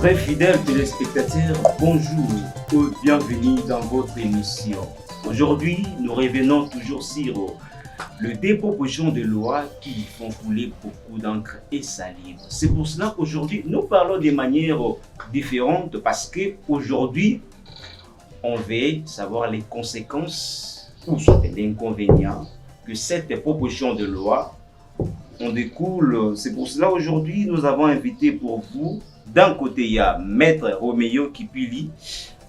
Très fidèles téléspectateurs, bonjour et bienvenue dans votre émission. Aujourd'hui, nous revenons toujours sur le déproposition de loi qui font couler beaucoup d'encre et salive. C'est pour cela qu'aujourd'hui, nous parlons de manière différente parce qu'aujourd'hui, on veut savoir les conséquences ou soit l'inconvénient que cette proposition de loi en découle. C'est pour cela aujourd'hui nous avons invité pour vous, d'un côté il y a Maître Roméo Kipili,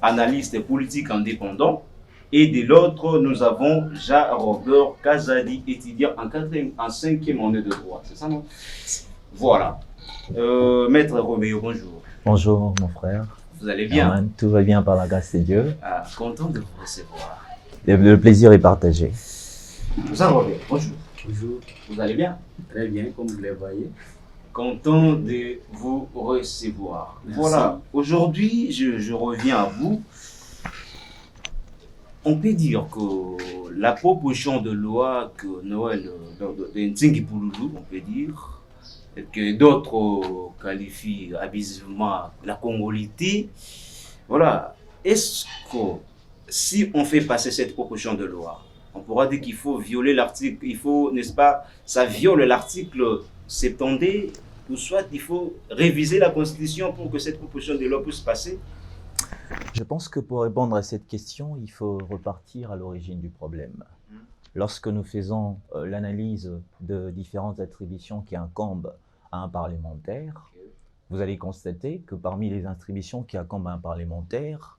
analyste politique indépendant, et de l'autre nous avons Jean-Robert Kazadi, étudiant en 5e année de droit. C'est ça, non? Voilà. Maître Roméo, bonjour. Bonjour mon frère. Vous allez bien? Amen. Tout va bien par la grâce de Dieu. Content de vous recevoir. Le plaisir est partagé. Jean-Robert, bonjour. Bonjour. Vous allez bien? Très bien, comme vous le voyez. Content de vous recevoir. Merci. Voilà, aujourd'hui, je reviens à vous. On peut dire que la proposition de loi que Noël de Ntingi Pouloulou, on peut dire, et que d'autres qualifient abusivement la congolité, voilà, est-ce que si on fait passer cette proposition de loi, on pourra dire qu'il faut violer l'article, il faut, n'est-ce pas, ça viole l'article 70, ou soit il faut réviser la Constitution pour que cette proposition de loi puisse passer? Je pense que pour répondre à cette question, il faut repartir à l'origine du problème. Lorsque nous faisons l'analyse de différentes attributions qui incombent à un parlementaire, vous allez constater que parmi les attributions qui incombent à un parlementaire,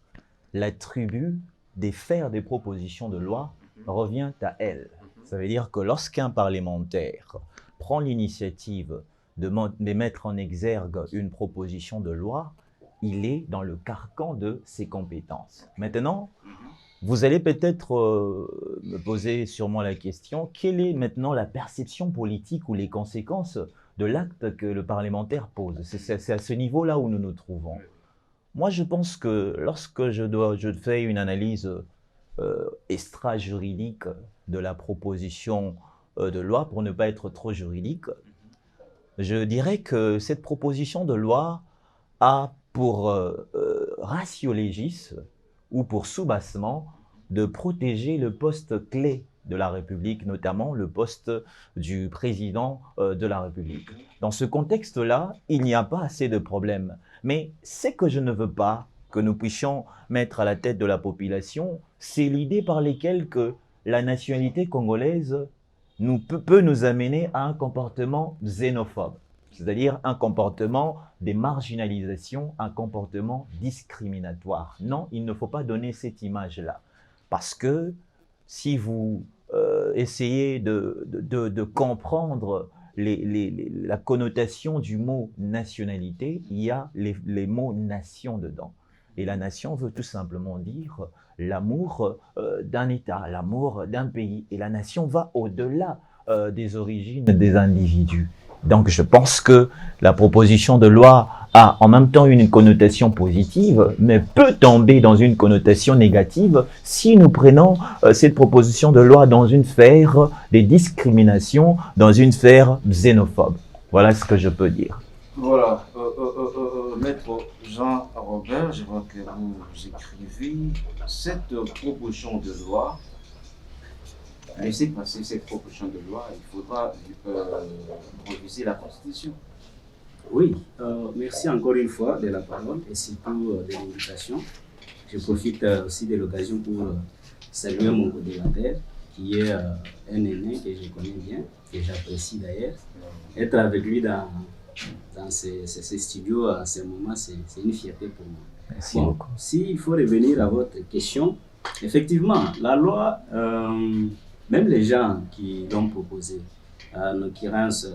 l'attribut de faire des propositions de loi revient à elle. Ça veut dire que lorsqu'un parlementaire prend l'initiative de mettre en exergue une proposition de loi, il est dans le carcan de ses compétences. Maintenant, vous allez peut-être me poser sûrement la question, quelle est maintenant la perception politique ou les conséquences de l'acte que le parlementaire pose? C'est à ce niveau-là où nous nous trouvons. Moi, je pense que lorsque je fais une analyse extra-juridique de la proposition de loi, pour ne pas être trop juridique, je dirais que cette proposition de loi a pour ratio legis ou pour soubassement de protéger le poste clé de la République, notamment le poste du président de la République. Dans ce contexte-là, il n'y a pas assez de problèmes. Mais ce que je ne veux pas que nous puissions mettre à la tête de la population, c'est l'idée par laquelle que la nationalité congolaise peut nous amener à un comportement xénophobe, c'est-à-dire un comportement de marginalisation, un comportement discriminatoire. Non, il ne faut pas donner cette image-là. Parce que si vous essayez de comprendre la connotation du mot nationalité, il y a les mots nation dedans. Et la nation veut tout simplement dire l'amour d'un État, l'amour d'un pays. Et la nation va au-delà des origines des individus. Donc je pense que la proposition de loi a en même temps une connotation positive, mais peut tomber dans une connotation négative si nous prenons cette proposition de loi dans une sphère des discriminations, dans une sphère xénophobe. Voilà ce que je peux dire. Voilà, Maître Jean-Robert, je vois que vous écrivez cette proposition de loi. Laissez passer cette proposition de loi, il faudra réviser la Constitution. Oui, merci encore une fois de la parole et surtout de l'invitation. Je profite aussi de l'occasion pour saluer mon co-débatteur qui est un aîné que je connais bien, que j'apprécie d'ailleurs. Être avec lui dans ces studios à ce moment, c'est une fierté pour moi. Merci beaucoup. S'il faut revenir à votre question, effectivement, la loi, même les gens qui l'ont proposé, en l'occurrence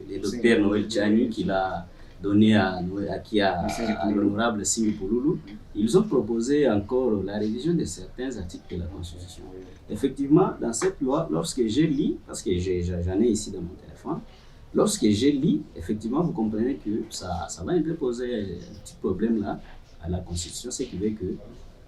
le docteur Noël Tchani qui l'a donné à l'honorable Ntingi Pouloulou, ils ont proposé encore la révision de certains articles de la Constitution. Effectivement, dans cette loi, lorsque j'ai lu, parce que j'en ai ici dans mon téléphone, lorsque j'ai lu, effectivement, vous comprenez que ça va un peu poser un petit problème là à la Constitution, ce qui veut que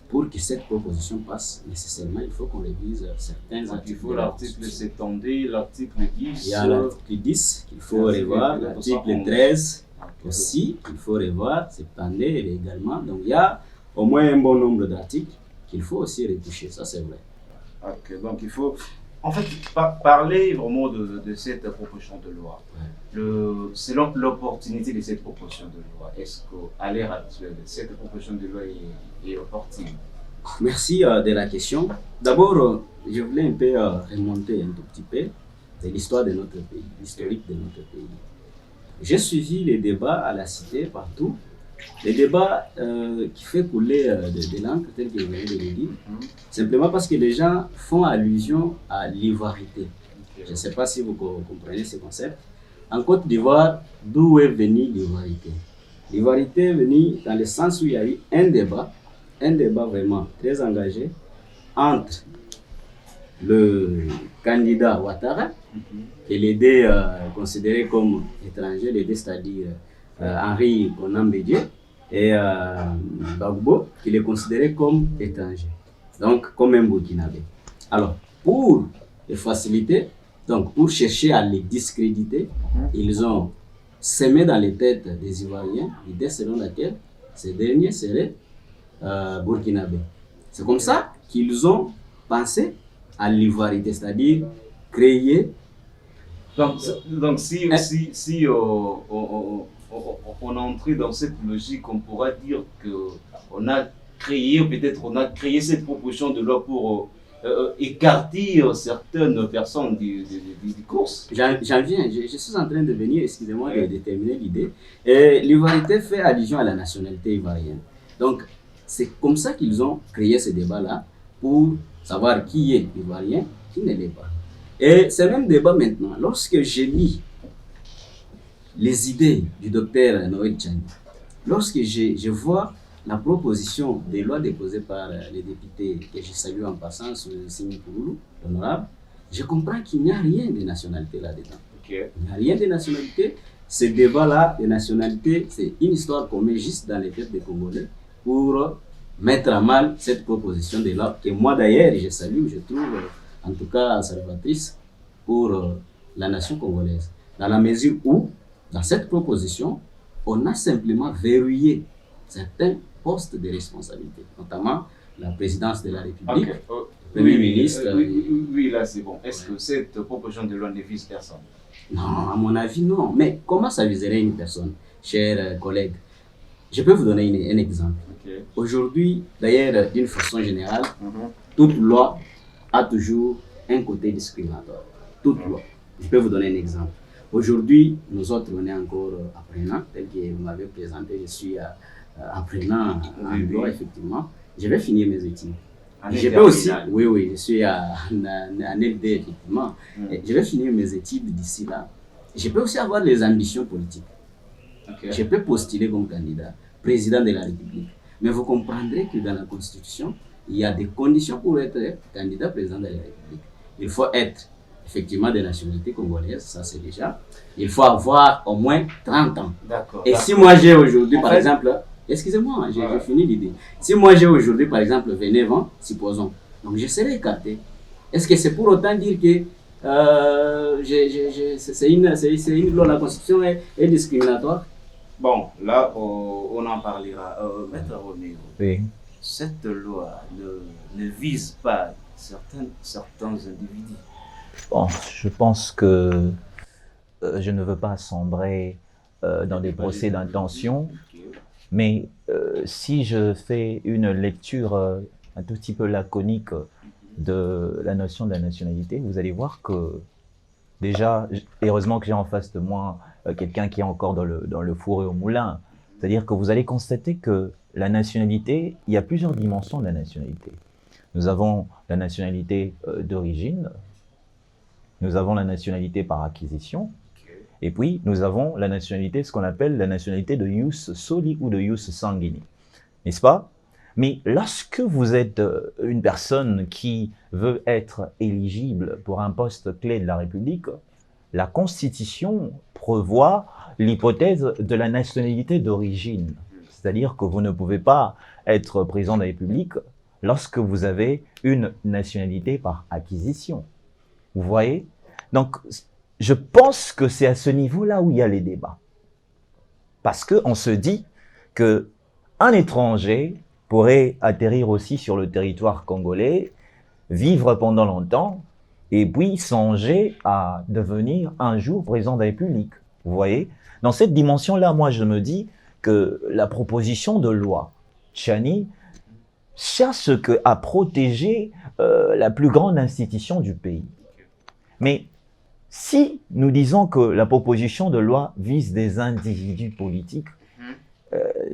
pour que cette proposition passe, nécessairement, il faut qu'on révise certains articles. Il faut l'article 70, l'article 10. Il y a l'article 10 qu'il faut revoir, l'article 13, Aussi, il faut revoir, septender également. Donc, il y a au moins un bon nombre d'articles qu'il faut aussi retoucher, ça c'est vrai. Ok, donc il faut en fait parler vraiment de cette proposition de loi. Selon l'opportunité de cette proposition de loi, est-ce qu'à l'ère actuelle, cette proposition de loi est opportune? Merci de la question. D'abord, je voulais un peu remonter un tout petit peu de l'histoire de notre pays, l'historique de notre pays. J'ai suivi les débats à la cité, partout. Les débats qui fait couler de l'encre, tel que je venais de le dire, simplement parce que les gens font allusion à l'ivoirité. Je ne sais pas si vous comprenez ce concept. En Côte d'Ivoire, d'où est venue l'ivoirité? L'ivoirité est venue dans le sens où il y a eu un débat vraiment très engagé entre le candidat Ouattara, et l'aider considéré comme étranger, l'aider c'est-à-dire Henri Konan Bédié, et Gbagbo, qui est considéré comme étranger, donc comme un Burkinabé. Alors, pour les faciliter, donc pour chercher à les discréditer, ils ont semé dans les têtes des Ivoiriens l'idée selon laquelle ces derniers seraient burkinabés. C'est comme ça qu'ils ont pensé à l'ivoirité, c'est-à-dire créer. Donc si on entrait dans cette logique, on pourra dire qu'on a créé cette proposition de loi pour écarter certaines personnes du course. J'en viens, je suis en train de venir, excusez-moi, de terminer l'idée. L'ivoirité fait allusion à la nationalité ivoirienne. Donc, c'est comme ça qu'ils ont créé ce débat-là, pour savoir qui est ivoirien, qui ne l'est pas. Et ce même débat maintenant, lorsque je lis les idées du docteur Noël Tchani, lorsque je vois la proposition des lois déposées par les députés, que je salue en passant sous le signe Pouloulou, l'honorable, je comprends qu'il n'y a rien de nationalité là-dedans. Okay. Il n'y a rien de nationalité. Ce débat-là de nationalité, c'est une histoire qu'on met juste dans les têtes des Congolais pour mettre à mal cette proposition de loi que moi d'ailleurs je salue, je trouve en tout cas salvatrice pour la nation congolaise. Dans la mesure où, dans cette proposition, on a simplement verrouillé certains postes de responsabilité, notamment la présidence de la République, le Premier ministre. Oui, là c'est bon. Est-ce que cette proposition de loi ne vise personne? Non, à mon avis, non. Mais comment ça viserait une personne, chers collègues? Je peux vous donner un exemple. Okay. Aujourd'hui, d'ailleurs, d'une façon générale, toute loi a toujours un côté discriminatoire. Toute loi. Je peux vous donner un exemple. Aujourd'hui, nous autres, on est encore apprenants, tel que vous m'avez présenté, je suis apprenant en droit, effectivement. Je vais finir mes études. Je peux aussi, oui, je suis en LD, effectivement. Je vais finir mes études d'ici là. Je peux aussi avoir les ambitions politiques. Okay. Je peux postuler comme candidat, président de la République. Mais vous comprendrez que dans la Constitution, il y a des conditions pour être candidat président de la République. Il faut être effectivement de nationalité congolaise, ça c'est déjà. Il faut avoir au moins 30 ans. Et si moi j'ai aujourd'hui, par exemple, excusez-moi, j'ai fini l'idée. Si moi j'ai aujourd'hui, par exemple, 29 ans, supposons, donc je serai écarté. Est-ce que c'est pour autant dire que c'est une loi, la Constitution est discriminatoire? Bon, là, on en parlera. Maître Roméo, oui. Cette loi ne vise pas certains individus. Bon, je pense que je ne veux pas sombrer dans des procès d'intention, mais si je fais une lecture un tout petit peu laconique de la notion de la nationalité, vous allez voir que déjà, heureusement que j'ai en face de moi quelqu'un qui est encore dans le four et au moulin, c'est-à-dire que vous allez constater que la nationalité, il y a plusieurs dimensions de la nationalité. Nous avons la nationalité d'origine, nous avons la nationalité par acquisition, et puis nous avons la nationalité, ce qu'on appelle la nationalité de ius soli ou de ius sanguini, n'est-ce pas? Mais lorsque vous êtes une personne qui veut être éligible pour un poste clé de la République, la Constitution prévoit l'hypothèse de la nationalité d'origine. C'est-à-dire que vous ne pouvez pas être président de la République lorsque vous avez une nationalité par acquisition. Vous voyez? Donc, je pense que c'est à ce niveau-là où il y a les débats. Parce qu'on se dit qu'un étranger pourrait atterrir aussi sur le territoire congolais, vivre pendant longtemps, et puis songer à devenir un jour président de la République. Vous voyez? Dans cette dimension-là, moi, je me dis que la proposition de loi Tchani cherche à protéger la plus grande institution du pays. Mais si nous disons que la proposition de loi vise des individus politiques,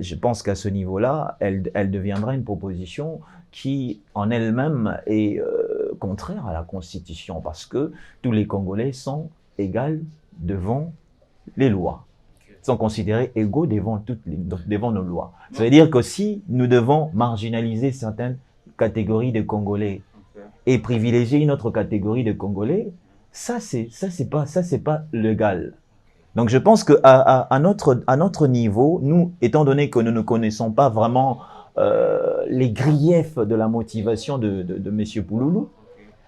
je pense qu'à ce niveau-là, elle deviendra une proposition qui, en elle-même, est contraire à la Constitution, parce que tous les Congolais sont égaux devant les lois, sont considérés égaux devant nos lois. Ça veut dire que si nous devons marginaliser certaines catégories de Congolais et privilégier une autre catégorie de Congolais, ça c'est pas légal. Donc je pense qu'à notre niveau, nous, étant donné que nous ne connaissons pas vraiment les griefs de la motivation de M. Pouloulou,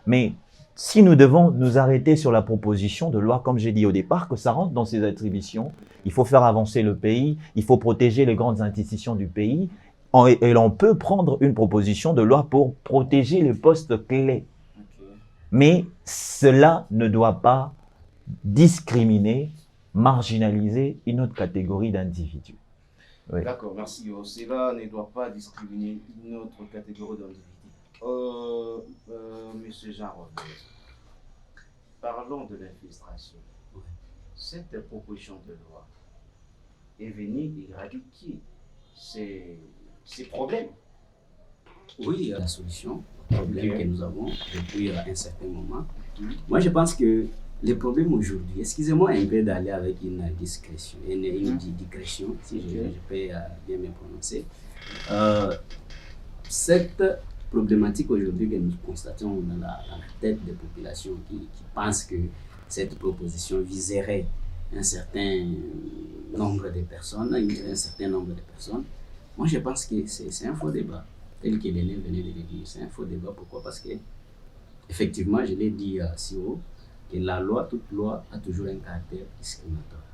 mais si nous devons nous arrêter sur la proposition de loi, comme j'ai dit au départ, que ça rentre dans ses attributions, il faut faire avancer le pays, il faut protéger les grandes institutions du pays, et l'on peut prendre une proposition de loi pour protéger les postes clés. Mais cela ne doit pas discriminer, marginaliser une autre catégorie d'individus. Oui. D'accord, merci. Cela ne doit pas discriminer une autre catégorie d'individus. Monsieur Jean-Robert, parlons de l'infiltration. Cette proposition de loi est venue éradiquer ces problèmes. Oui, la solution aux problèmes que nous avons depuis un certain moment. Moi, je pense que les problèmes aujourd'hui, excusez-moi un peu d'aller avec une discrétion, une digression, si je peux bien me prononcer. Cette problématique aujourd'hui que nous constatons dans la tête des populations qui pensent que cette proposition viserait un certain nombre de personnes, moi je pense que c'est un faux débat, tel que l'aîné venait de le dire. C'est un faux débat. Pourquoi? Parce que, effectivement, je l'ai dit si haut, que la loi, toute loi, a toujours un caractère discriminatoire.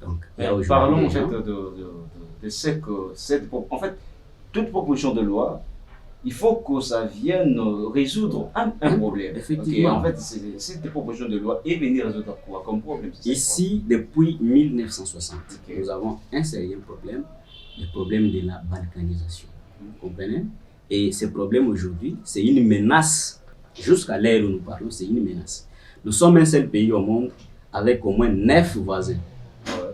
Donc, parlons en fait de cette en fait, toute proposition de loi, il faut que ça vienne résoudre un problème. Effectivement. En fait, cette proposition de loi est venue résoudre quoi comme problème? Ici, depuis 1960, nous avons un sérieux problème, le problème de la balkanisation. Vous comprenez? Et ce problème aujourd'hui, c'est une menace. Jusqu'à l'heure où nous parlons, c'est une menace. Nous sommes un seul pays au monde avec au moins 9 voisins.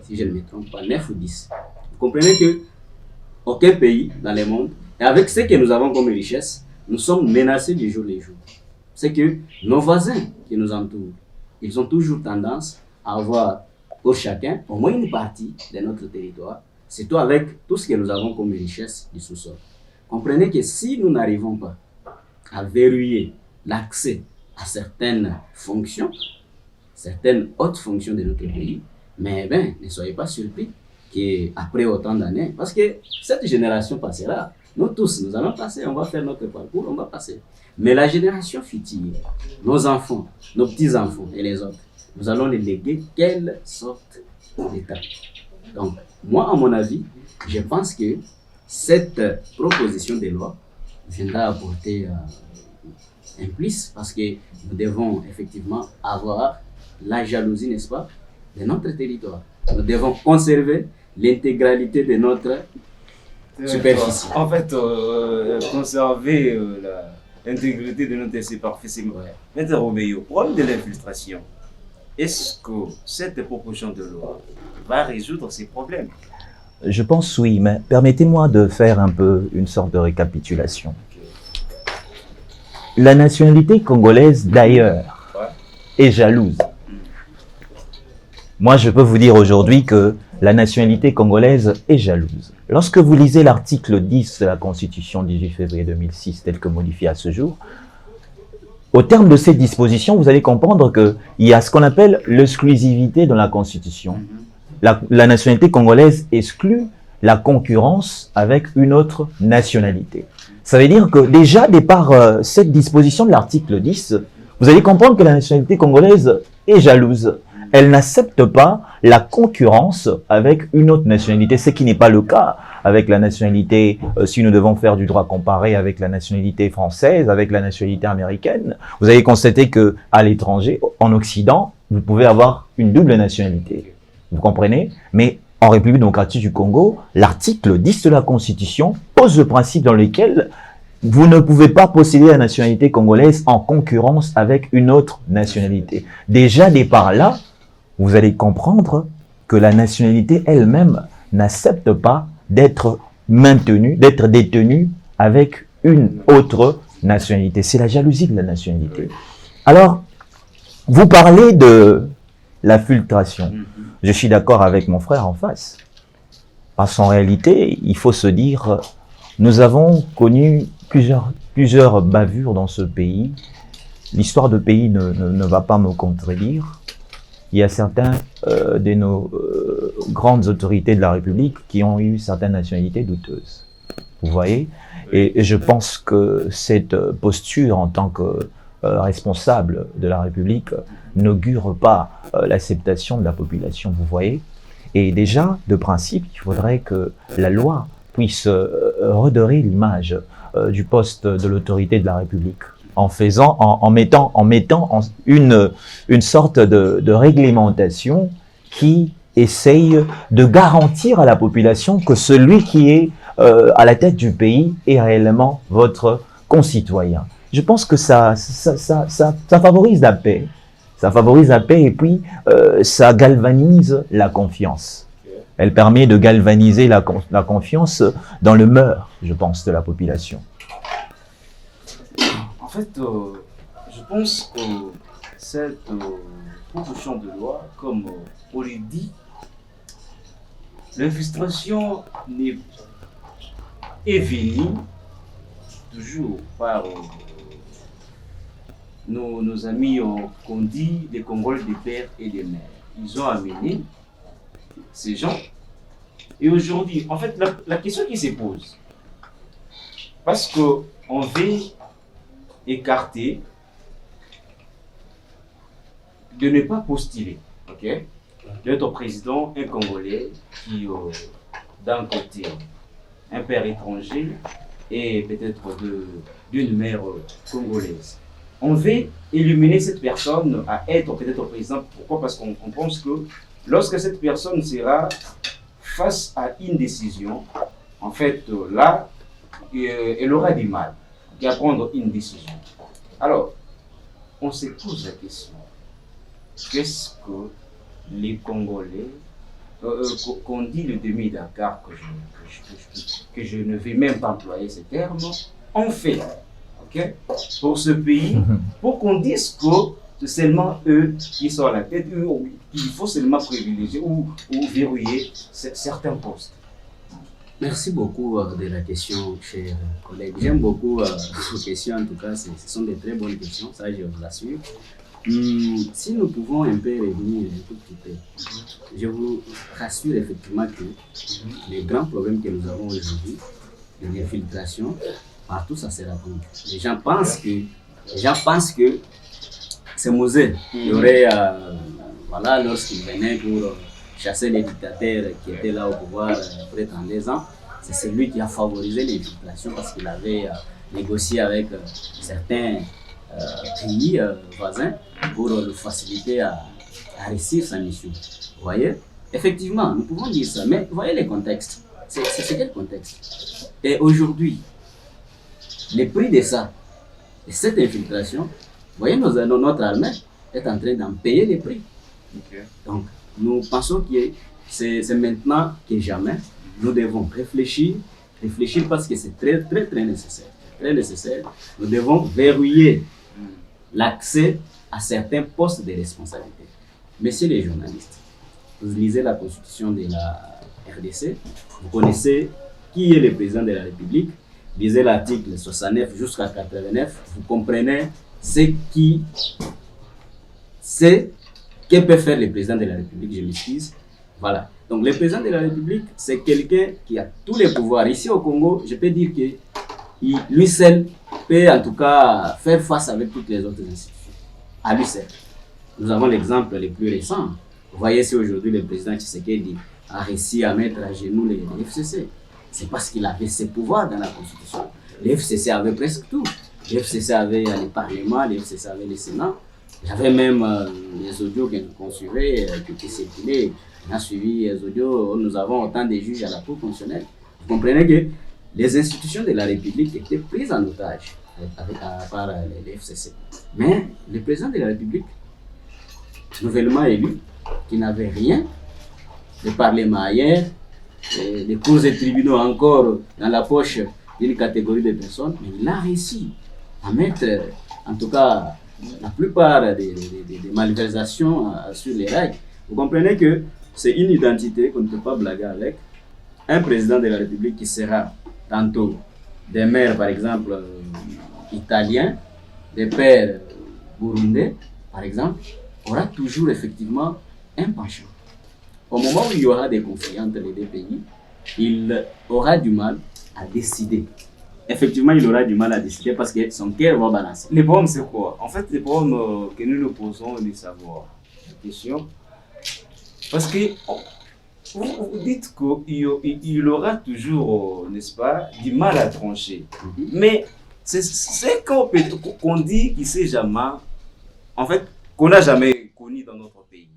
Si je ne me trompe pas, 9 ou 10. Vous comprenez que aucun pays dans le monde, et avec ce que nous avons comme richesse, nous sommes menacés du jour le jour. C'est que nos voisins qui nous entourent, ils ont toujours tendance à avoir pour chacun au moins une partie de notre territoire, surtout avec tout ce que nous avons comme richesse du sous-sol. Comprenez que si nous n'arrivons pas à verrouiller l'accès à certaines fonctions, certaines hautes fonctions de notre pays, mais ne soyez pas surpris qu'après autant d'années, parce que cette génération passera, nous tous, nous allons passer, on va faire notre parcours, on va passer. Mais la génération future, nos enfants, nos petits-enfants et les autres, nous allons les léguer quelle sorte d'État. Donc, moi, à mon avis, je pense que cette proposition de loi viendra apporter un plus, parce que nous devons effectivement avoir la jalousie, n'est-ce pas, de notre territoire. Nous devons conserver l'intégralité de notre superficie. En fait, conserver l'intégrité de notre superficie. Maître Roméo, problème de l'infiltration, est-ce que cette proposition de loi va résoudre ces problèmes? Je pense oui, mais permettez-moi de faire un peu une sorte de récapitulation. La nationalité congolaise, d'ailleurs, est jalouse. Moi, je peux vous dire aujourd'hui que la nationalité congolaise est jalouse. Lorsque vous lisez l'article 10 de la Constitution du 18 février 2006, tel que modifié à ce jour, au terme de cette disposition, vous allez comprendre qu'il y a ce qu'on appelle l'exclusivité dans la Constitution. La nationalité congolaise exclut la concurrence avec une autre nationalité. Ça veut dire que déjà, par cette disposition de l'article 10, vous allez comprendre que la nationalité congolaise est jalouse. Elle n'accepte pas la concurrence avec une autre nationalité, ce qui n'est pas le cas avec la nationalité, si nous devons faire du droit comparé avec la nationalité française, avec la nationalité américaine. Vous avez constaté que à l'étranger, en Occident, vous pouvez avoir une double nationalité. Vous comprenez? Mais en République démocratique du Congo, l'article 10 de la Constitution pose le principe dans lequel vous ne pouvez pas posséder la nationalité congolaise en concurrence avec une autre nationalité. Déjà, dès par là, vous allez comprendre que la nationalité elle-même n'accepte pas d'être maintenue, d'être détenue avec une autre nationalité. C'est la jalousie de la nationalité. Alors, vous parlez de la filtration. Je suis d'accord avec mon frère en face. Parce qu'en réalité, il faut se dire, nous avons connu plusieurs bavures dans ce pays. L'histoire de pays ne va pas me contredire. Il y a certains de nos grandes autorités de la République qui ont eu certaines nationalités douteuses. Vous voyez? Et je pense que cette posture en tant que responsable de la République n'augure pas l'acceptation de la population, vous voyez. Et déjà, de principe, il faudrait que la loi puisse redorer l'image du poste de l'autorité de la République, en mettant une sorte de réglementation qui essaye de garantir à la population que celui qui est à la tête du pays est réellement votre concitoyen. Je pense que ça favorise la paix. Ça favorise la paix et puis ça galvanise la confiance. Elle permet de galvaniser la confiance dans le mœurs, je pense, de la population. En fait, je pense que cette proposition de loi, comme on l'a dit, l'infiltration est venue toujours par nos amis qu'on dit les Congolais des pères et des mères. Ils ont amené ces gens. Et aujourd'hui, en fait, la question qui se pose, parce qu'on veut écarter de ne pas postuler, ok? Notre président, un Congolais qui, d'un côté, un père étranger et peut-être d'une mère congolaise. On veut éliminer cette personne à être peut-être président. Pourquoi? Parce qu'on pense que lorsque cette personne sera face à une décision, en fait, là, elle aura du mal à prendre une décision. Alors, on se pose la question, qu'est-ce que les Congolais, qu'on dit le demi-Dakar, que je ne vais même pas employer ce terme, ont fait, okay, pour ce pays, pour qu'on dise que c'est seulement eux qui sont à la tête, qu'il faut seulement privilégier ou verrouiller certains postes. Merci beaucoup de la question, cher collègue. J'aime beaucoup vos questions, en tout cas, ce sont des très bonnes questions, ça je vous assure. Si nous pouvons un peu revenir un tout petit peu, je vous rassure effectivement que les grands problèmes que nous avons aujourd'hui, de l'infiltration, partout ça se raconte. Les gens pensent que c'est Mosè qui aurait, voilà, lorsqu'il venait pour chasser les dictateurs qui étaient là au pouvoir après 32 ans, c'est celui qui a favorisé l'infiltration parce qu'il avait négocié avec certains pays voisins pour le faciliter à réussir sa mission. Vous voyez? Effectivement, nous pouvons dire ça, mais voyez les contextes. C'est quel contexte? Et aujourd'hui, les prix de ça, et cette infiltration, vous voyez, notre armée est en train d'en payer les prix. Okay. Donc, nous pensons que c'est maintenant que jamais, nous devons réfléchir parce que c'est très, très, très nécessaire. Très nécessaire. Nous devons verrouiller l'accès à certains postes de responsabilité. Messieurs les journalistes, vous lisez la constitution de la RDC, vous connaissez qui est le président de la République, lisez l'article 69 jusqu'à 89, vous comprenez ce que peut faire le président de la République, je m'excuse. Voilà. Donc le président de la République, c'est quelqu'un qui a tous les pouvoirs. Ici au Congo, je peux dire que lui seul peut en tout cas faire face avec toutes les autres institutions. À lui seul. Nous avons l'exemple le plus récent. Vous voyez si aujourd'hui le président Tshisekedi a réussi à mettre à genoux les FCC. C'est parce qu'il avait ses pouvoirs dans la Constitution. Les FCC avaient presque tout. Les FCC avaient le Parlement, les FCC avaient le Sénat. Il y avait même les audios qu'on suivait, qui étaient circulés. On a suivi les audios où nous avons autant de juges à la Cour constitutionnelle. Vous comprenez que les institutions de la République étaient prises en otage par les FCC. Mais le président de la République, nouvellement élu, qui n'avait rien, le Parlement ailleurs, les cours et tribunaux encore dans la poche d'une catégorie de personnes, mais il a réussi à mettre, en tout cas, la plupart des malversations sur les règles. Vous comprenez que c'est une identité qu'on ne peut pas blaguer avec. Un président de la République qui sera tantôt des mères, par exemple, italiens, des pères burundais, par exemple, aura toujours effectivement un penchant. Au moment où il y aura des conflits entre les deux pays, il aura du mal à décider. Effectivement, il aura du mal à décider parce que son cœur va balancer. Les problèmes, c'est quoi? En fait, les problèmes que nous nous posons, de savoir la question. Parce que vous dites qu'il aura toujours, n'est-ce pas, du mal à trancher. Mais c'est qu'on dit qu'il ne sait jamais, en fait, qu'on n'a jamais connu dans notre pays.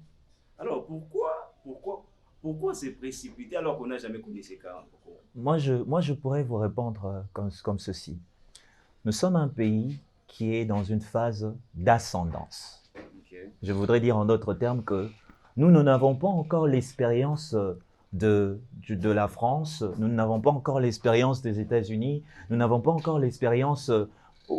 Alors pourquoi se précipiter alors qu'on n'a jamais connu ces cas? Moi, je pourrais vous répondre comme ceci. Nous sommes un pays qui est dans une phase d'ascendance. Okay. Je voudrais dire en d'autres termes que nous n'avons pas encore l'expérience de la France, nous n'avons pas encore l'expérience des États-Unis, nous n'avons pas encore l'expérience,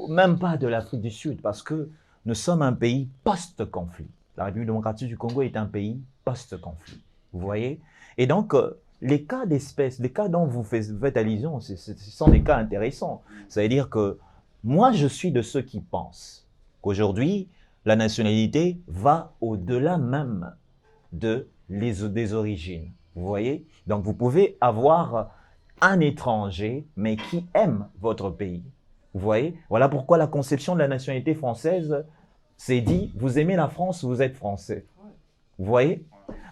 même pas de l'Afrique du Sud, parce que nous sommes un pays post-conflit. La République démocratique du Congo est un pays post-conflit. Vous voyez? Et donc, les cas d'espèce, les cas dont vous faites allusion, ce sont des cas intéressants. Ça veut dire que moi, je suis de ceux qui pensent qu'aujourd'hui, la nationalité va au-delà même des origines. Vous voyez? Donc, vous pouvez avoir un étranger, mais qui aime votre pays. Vous voyez? Voilà pourquoi la conception de la nationalité française s'est dit, vous aimez la France, vous êtes français. Vous voyez?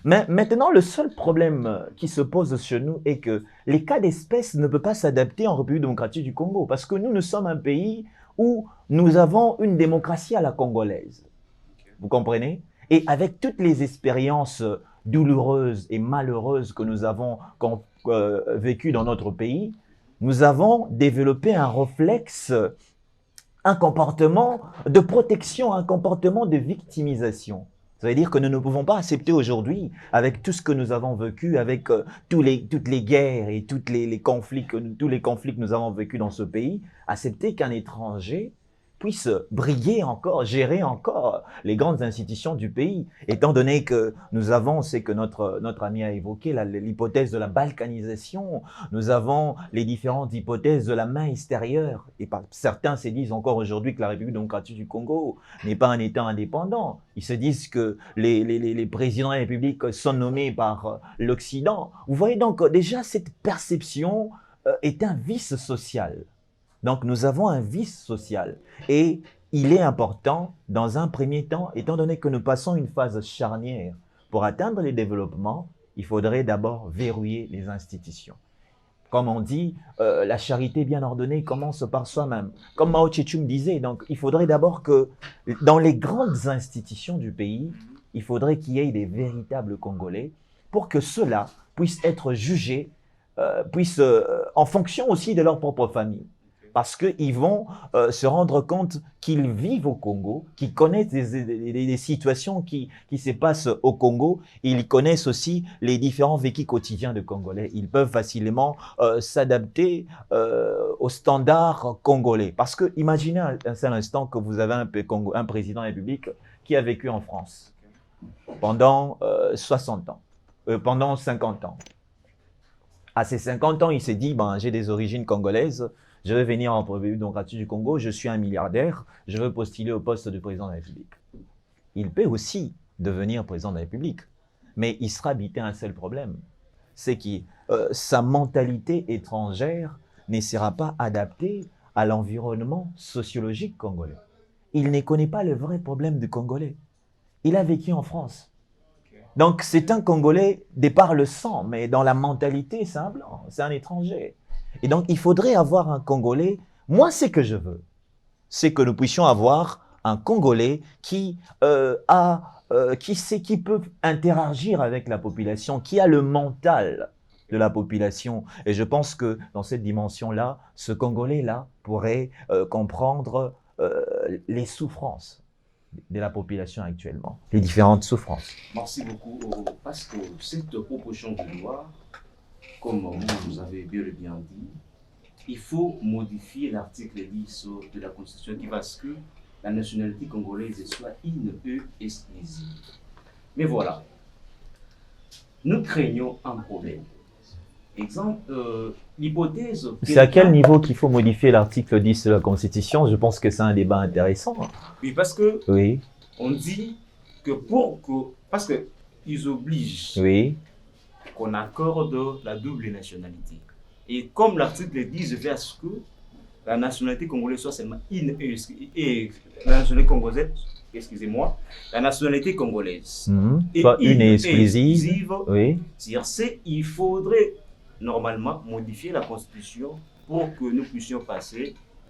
Mais maintenant, le seul problème qui se pose chez nous est que les cas d'espèce ne peuvent pas s'adapter en République démocratique du Congo parce que nous sommes un pays où nous avons une démocratie à la congolaise. Vous comprenez? Et avec toutes les expériences douloureuses et malheureuses que nous avons vécues dans notre pays, nous avons développé un réflexe, un comportement de protection, un comportement de victimisation. Ça veut dire que nous ne pouvons pas accepter aujourd'hui, avec tout ce que nous avons vécu, avec toutes les guerres et tous les conflits que nous avons vécus dans ce pays, accepter qu'un étranger puisse briller encore, gérer encore les grandes institutions du pays, étant donné que nous avons, c'est que notre ami a évoqué l'hypothèse de la balkanisation, nous avons les différentes hypothèses de la main extérieure, et certains se disent encore aujourd'hui que la République démocratique du Congo n'est pas un État indépendant, ils se disent que les présidents de la République sont nommés par l'Occident. Vous voyez donc déjà cette perception est un vice social. Donc, nous avons un vice social et il est important, dans un premier temps, étant donné que nous passons une phase charnière, pour atteindre les développements, il faudrait d'abord verrouiller les institutions. Comme on dit, la charité bien ordonnée commence par soi-même. Comme Mao Tse-tung disait, donc, il faudrait d'abord que dans les grandes institutions du pays, il faudrait qu'il y ait des véritables Congolais pour que ceux-là puissent être jugés, en fonction aussi de leur propre famille. Parce qu'ils vont se rendre compte qu'ils vivent au Congo, qu'ils connaissent des situations qui se passent au Congo. Ils connaissent aussi les différents vécus quotidiens de Congolais. Ils peuvent facilement s'adapter aux standards congolais. Parce que imaginez un seul instant que vous avez un président de la République qui a vécu en France pendant 60 ans, pendant 50 ans. À ces 50 ans, il s'est dit, j'ai des origines congolaises, je vais venir en République démocratique du Congo, je suis un milliardaire, je veux postuler au poste de président de la République. Il peut aussi devenir président de la République, mais il sera habité à un seul problème, c'est que sa mentalité étrangère ne sera pas adaptée à l'environnement sociologique congolais. Il ne connaît pas le vrai problème du Congolais. il a vécu en France. Donc, c'est un Congolais de par le sang, mais dans la mentalité, c'est un blanc, c'est un étranger. Et donc, il faudrait avoir un Congolais. Moi, ce que je veux, c'est que nous puissions avoir un Congolais qui sait, qui peut interagir avec la population, qui a le mental de la population. Et je pense que dans cette dimension-là, ce Congolais-là pourrait comprendre les souffrances de la population actuellement, les différentes souffrances. Merci beaucoup, parce que cette proposition de loi, comme vous avez bien dit, il faut modifier l'article 10 de la Constitution qui va ce que la nationalité congolaise soit une exclusive. Mais voilà, nous craignons un problème. Exemple, l'hypothèse... C'est à quel niveau qu'il faut modifier l'article 10 de la Constitution? Je pense que c'est un débat intéressant. Oui, parce que Oui, on dit que parce qu'ils obligent oui, qu'on accorde la double nationalité. Et comme l'article 10 fait à ce que la nationalité congolaise soit seulement une et la nationalité congolaise, excusez-moi, la nationalité congolaise. Pas une et exclusive. Oui. C'est-à-dire, il faudrait normalement modifier la Constitution pour que nous puissions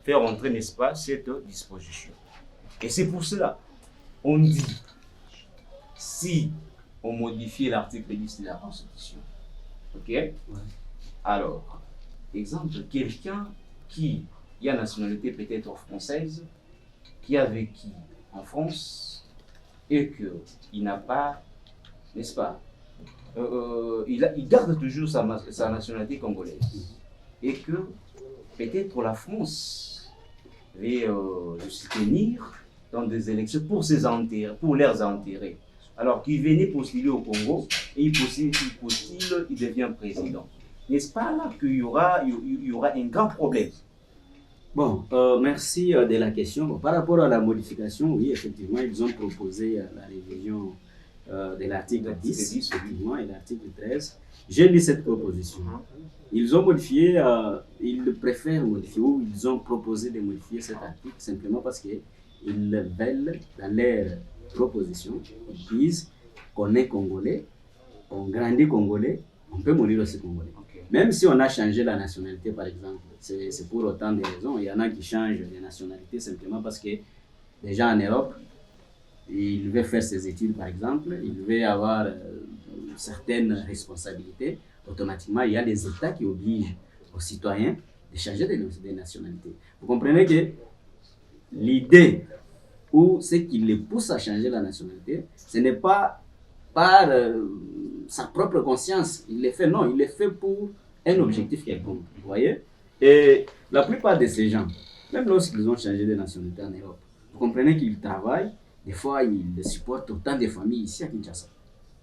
faire entrer, n'est-ce pas, cette disposition. Et c'est pour cela, on dit, si on modifie l'article 10 de la Constitution, ok? Ouais. Alors, exemple, quelqu'un qui a nationalité peut-être française, qui a vécu en France et qu'il n'a pas, n'est-ce pas, il garde toujours sa nationalité congolaise et que peut-être la France va le soutenir dans des élections pour leurs intérêts. Alors qu'il venait postuler au Congo et il postule, il devient président. N'est-ce pas là qu'il y aura un grand problème? Bon, merci de la question. Bon, par rapport à la modification, oui, effectivement, ils ont proposé la révision de l'article 10, effectivement, et l'article 13. J'ai lu cette proposition. Ils ont modifié, ils préfèrent modifier, ou ils ont proposé de modifier cet article simplement parce qu'ils veulent, dans leur proposition, ils disent qu'on est Congolais, on grandit Congolais, on peut mourir aussi Congolais. Même si on a changé la nationalité, par exemple, c'est pour autant de raisons. Il y en a qui changent de nationalité simplement parce que déjà en Europe, il veut faire ses études, par exemple, il veut avoir certaines responsabilités. Automatiquement, il y a des États qui obligent aux citoyens de changer de nationalité. Vous comprenez que l'idée ou ce qui les pousse à changer la nationalité, ce n'est pas par sa propre conscience. Il le fait, non, il le fait pour un objectif quelconque. Vous voyez? Et la plupart de ces gens, même lorsqu'ils ont changé de nationalité en Europe, vous comprenez qu'ils travaillent. Des fois, ils supportent autant de familles ici à Kinshasa.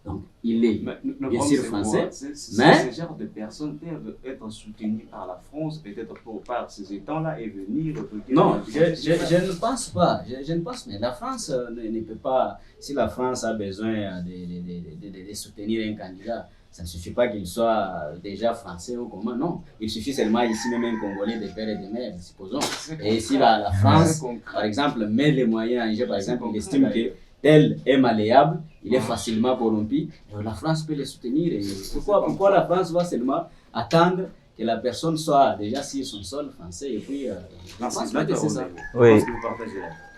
Donc, il est bien sûr français, mais ce genre de personnes peuvent être soutenues par la France, peut-être par ces États-là et venir... Non, je ne pense pas. Je ne pense pas. Mais la France ne peut pas... Si la France a besoin de soutenir un candidat, ça ne suffit pas qu'il soit déjà français ou comment, non. Il suffit seulement ici même un Congolais de père et de mère, supposons. Et si la France, par exemple, met les moyens en jeu, par exemple, il estime que tel est malléable, il est facilement corrompu, la France peut le soutenir. Et pourquoi la France va seulement attendre que la personne soit déjà sur son sol français et puis... Non, c'est ça. Oui.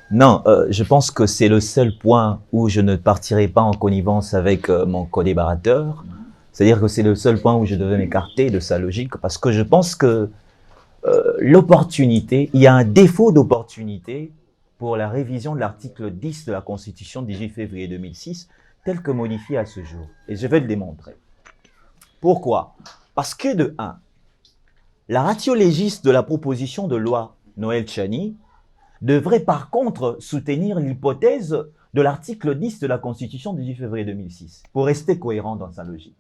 Non, je pense que c'est le seul point où je ne partirai pas en connivence avec mon collaborateur. C'est-à-dire que c'est le seul point où je devais m'écarter de sa logique, parce que je pense que l'opportunité, il y a un défaut d'opportunité pour la révision de l'article 10 de la Constitution du 18 février 2006, tel que modifié à ce jour. Et je vais le démontrer. Pourquoi? Parce que de 1, la ratio légis de la proposition de loi Noël Tchani devrait par contre soutenir l'hypothèse de l'article 10 de la Constitution du 18 février 2006, pour rester cohérent dans sa logique.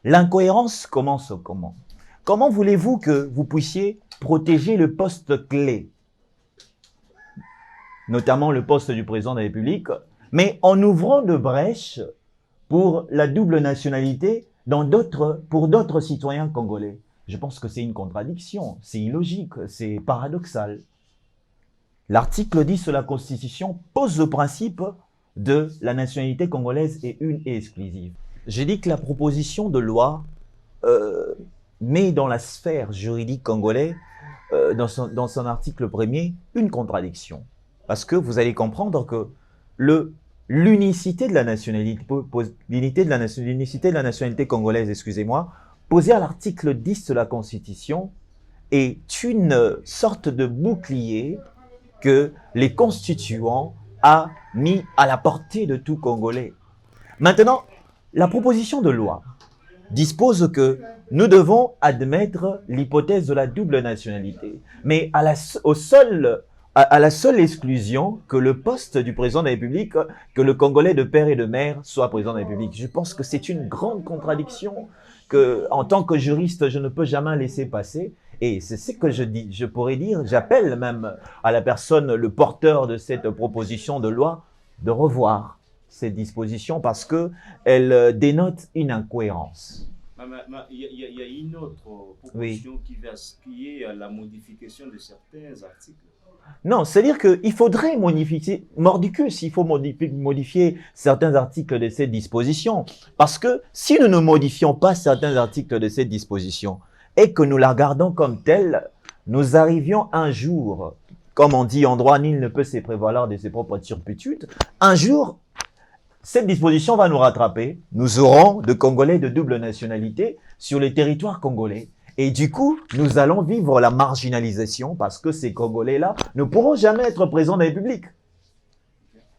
L'incohérence commence comment? Comment voulez-vous que vous puissiez protéger le poste clé, notamment le poste du président de la République, mais en ouvrant de brèches pour la double nationalité pour d'autres citoyens congolais? Je pense que c'est une contradiction, c'est illogique, c'est paradoxal. L'article 10 de la Constitution pose le principe de la nationalité congolaise est une et exclusive. J'ai dit que la proposition de loi met dans la sphère juridique congolaise, dans son article premier, une contradiction. Parce que vous allez comprendre que l'unicité de la nationalité, l'unicité de la nationalité congolaise, excusez-moi, posée à l'article 10 de la Constitution, est une sorte de bouclier que les constituants a mis à la portée de tout Congolais. Maintenant, la proposition de loi dispose que nous devons admettre l'hypothèse de la double nationalité, mais à la seule exclusion que le poste du président de la République, que le Congolais de père et de mère soit président de la République. Je pense que c'est une grande contradiction que, en tant que juriste, je ne peux jamais laisser passer. Et c'est ce que je dis, je pourrais dire, j'appelle même à la personne, le porteur de cette proposition de loi, de revoir cette disposition parce qu'elle dénote une incohérence. Il y a une autre proposition qui est la modification de certains articles. Non, c'est-à-dire qu'il faudrait modifier, mordicus, il faut modifier certains articles de cette disposition. Parce que si nous ne modifions pas certains articles de cette disposition et que nous la regardons comme telle, nous arrivions un jour, comme on dit en droit, nul ne peut se prévaloir de ses propres turpitudes, un jour, cette disposition va nous rattraper. Nous aurons de Congolais de double nationalité sur le territoire congolais. Et du coup, nous allons vivre la marginalisation parce que ces Congolais-là ne pourront jamais être présidents de la République.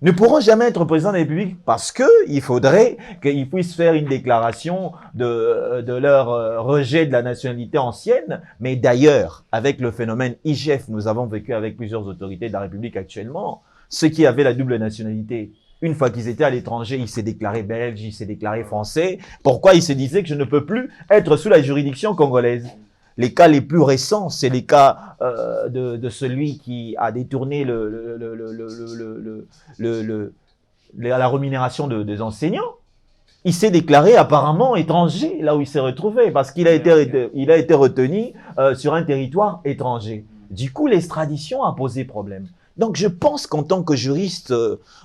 Ne pourront jamais être présidents de la République parce qu'il faudrait qu'ils puissent faire une déclaration de leur rejet de la nationalité ancienne. Mais d'ailleurs, avec le phénomène IGF, nous avons vécu avec plusieurs autorités de la République actuellement, ceux qui avaient la double nationalité, une fois qu'ils étaient à l'étranger, ils s'est déclaré belge, ils s'est déclaré français. Pourquoi ils se disaient que je ne peux plus être sous la juridiction congolaise? Les cas les plus récents, c'est les cas de celui qui a détourné la rémunération des enseignants. Il s'est déclaré apparemment étranger là où il s'est retrouvé parce qu'il a été retenu sur un territoire étranger. Du coup, l'extradition a posé problème. Donc, je pense qu'en tant que juriste,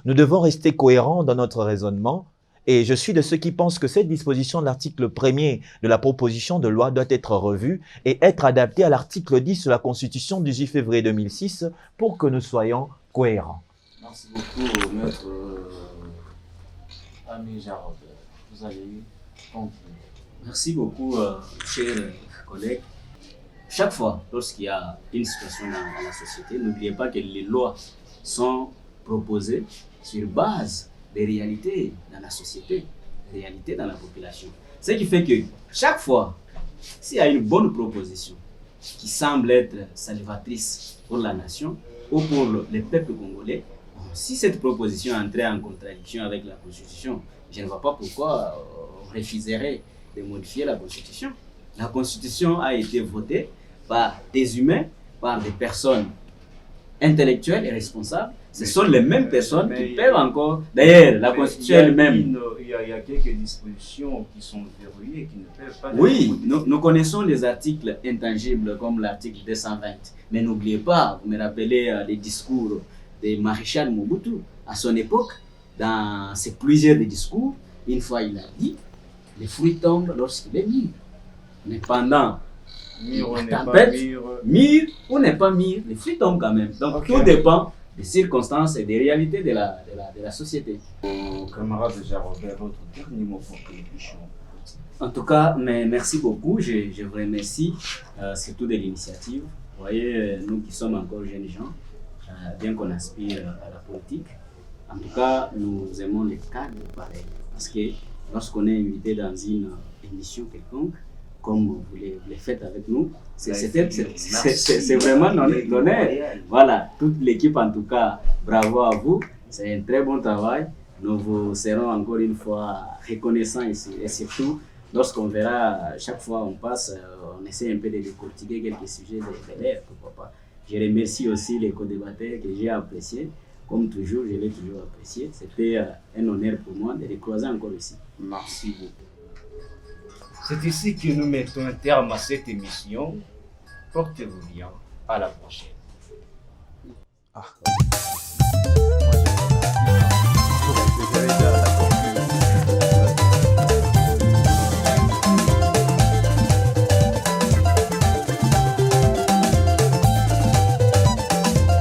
nous devons rester cohérents dans notre raisonnement. Et je suis de ceux qui pensent que cette disposition de l'article 1er de la proposition de loi doit être revue et être adaptée à l'article 10 de la Constitution du 18 février 2006 pour que nous soyons cohérents. Merci beaucoup, maître Ami Jarod. Vous allez continuer. Merci beaucoup, chers collègues. Chaque fois, lorsqu'il y a une situation dans la société, n'oubliez pas que les lois sont proposées sur base des réalités dans la société, des réalités dans la population. Ce qui fait que chaque fois, s'il y a une bonne proposition qui semble être salvatrice pour la nation ou pour le peuple congolais, si cette proposition entrait en contradiction avec la Constitution, je ne vois pas pourquoi on refuserait de modifier la Constitution. La Constitution a été votée par des humains, par des personnes intellectuelles et responsables. Ce sont les mêmes personnes qui peuvent encore... D'ailleurs, la Constitution elle-même... Il y a quelques dispositions qui sont verrouillées, qui ne peuvent pas... Oui, nous connaissons les articles intangibles comme l'article 220. Mais n'oubliez pas, vous me rappelez les discours de Maréchal Mobutu. À son époque, dans ses plusieurs discours, une fois il a dit, les fruits tombent lorsqu'il est mûr. Mais pendant la tempête, mûr ou n'est pas mûr, les fruits tombent quand même. Donc tout dépend des circonstances et des réalités de la société. Camarade Jarobert, votre dernier mot pour que nous puissions. En tout cas, mais merci beaucoup. Je vous remercie surtout de l'initiative. Vous voyez, nous qui sommes encore jeunes gens, bien qu'on aspire à la politique, en tout cas, nous aimons les cadres pareils. Parce que lorsqu'on est invité dans une émission quelconque, comme vous les faites avec nous, c'est vraiment l'honneur. Voilà, toute l'équipe en tout cas, bravo à vous. C'est un très bon travail. Nous vous serons encore une fois reconnaissants ici. Et surtout, lorsqu'on verra, chaque fois on passe, on essaie un peu de décortiquer quelques sujets de l'air, pourquoi pas. Je remercie aussi les co-débatteurs que j'ai appréciés. Comme toujours, je l'ai toujours apprécié. C'était un honneur pour moi de les croiser encore ici. Merci beaucoup. C'est ici que nous mettons un terme à cette émission. Portez-vous bien. À la prochaine.